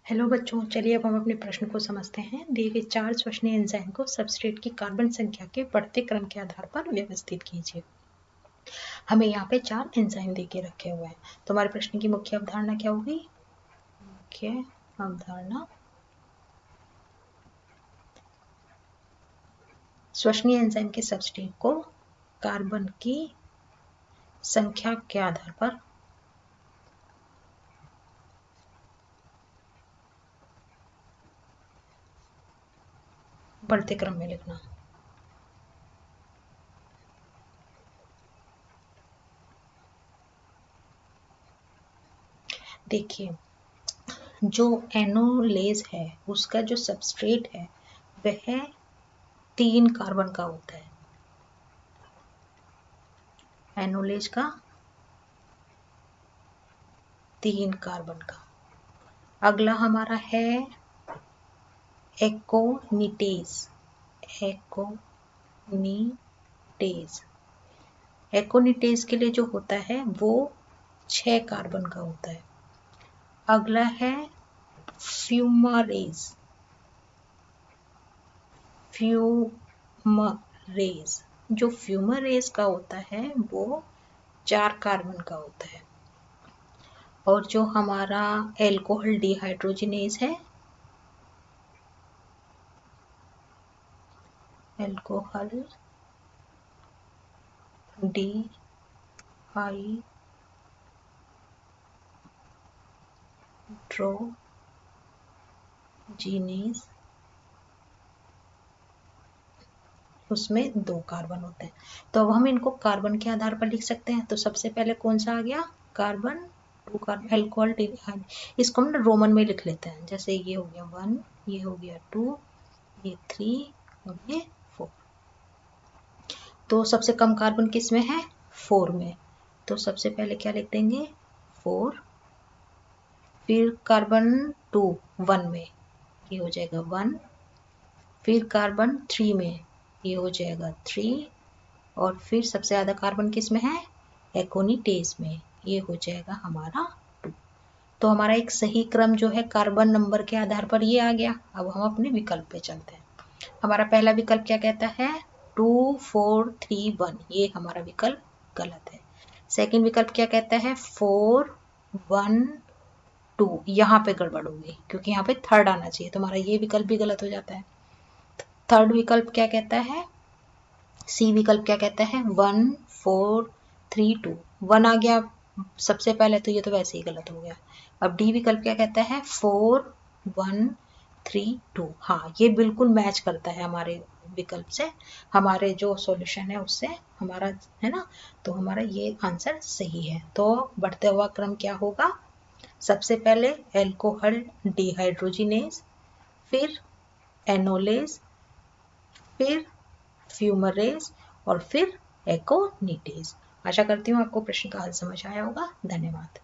Hello बच्चों, चलिए अब हम अपने प्रश्न को समझते हैं। दिए गए 4 श्वसनीय एंजाइम को सबस्ट्रेट की कार्बन संख्या के बढ़ते क्रम के आधार पर व्यवस्थित कीजिए। हमें यहाँ पे 4 एंजाइम दे के रखे हुए हैं। तो हमारे प्रश्न की मुख्य अवधारणा क्या होगी? मुख्य अवधारणा, श्वसनीय एंजाइम के सबस्ट्रेट को कार्बन की संख्या के आधार पर बढ़ते क्रम में लिखना। देखिए, जो एनोलेज है उसका जो सबस्ट्रेट है वह 3 कार्बन का होता है। एनोलेज का 3 कार्बन का। अगला हमारा है एकोनिटेज। एकोनिटेज के लिए जो होता है वो 6 कार्बन का होता है। अगला है फ्यूमरेज। जो फ्यूमरेज का होता है वो 4 कार्बन का होता है। और जो हमारा एल्कोहल डिहाइड्रोजिनेज है, एल्कोहल डिहाइड्रोजिनेज, उसमें 2 कार्बन होते हैं। तो अब हम इनको कार्बन के आधार पर लिख सकते हैं। तो सबसे पहले कौन सा आ गया? Carbon, 2 carbon, alcohol dehydrogenase. इसको हम रोमन में लिख लेते हैं। जैसे ये हो गया 1, ये हो गया 2, ये 3 और ये 4। तो सबसे कम कार्बन किस में है? 4 में। तो सबसे पहले क्या लिख देंगे? 4। फिर कार्बन 2 1 में, ये हो जाएगा 1। फिर कार्बन 3 में, ये हो जाएगा 3। और फिर सबसे ज़्यादा कार्बन किस में है? एकोनिटेज में, ये हो जाएगा हमारा 2। तो हमारा एक सही क्रम जो है कार्बन नंबर के आधार पर ये आ गया। अब हम अपने विकल्प पे चलते हैं। हमारा पहला विकल्प क्या कहता है? 2 4 3 1। ये हमारा विकल्प गलत है। सेकंड विकल्प क्या कहता है? 4 1 2। यहाँ पे गड़बड़ होगी क्योंकि यहाँ पे थर्ड आना चाहिए। तो हमारा ये विकल्प भी गलत हो जाता है। थर्ड विकल्प क्या कहता है? सी विकल्प क्या कहता है? 1 4 3 2। 1 आ गया सबसे पहले, तो ये तो वैसे ही गलत हो गया। अब डी विकल्प क्या कहता है? 4 1 3 2। हाँ, ये बिल्कुल मैच करता है हमारे विकल्प से, हमारे जो सॉल्यूशन है उससे हमारा, है ना। तो हमारा ये आंसर सही है। तो बढ़ते हुआ क्रम क्या होगा? सबसे पहले एल्कोहल डिहाइड्रोजिनेज, फिर एनोलेज, फिर फ्यूमरेज और फिर एकोनिटेज। आशा करती हूँ आपको प्रश्न का हल समझ आया होगा। धन्यवाद।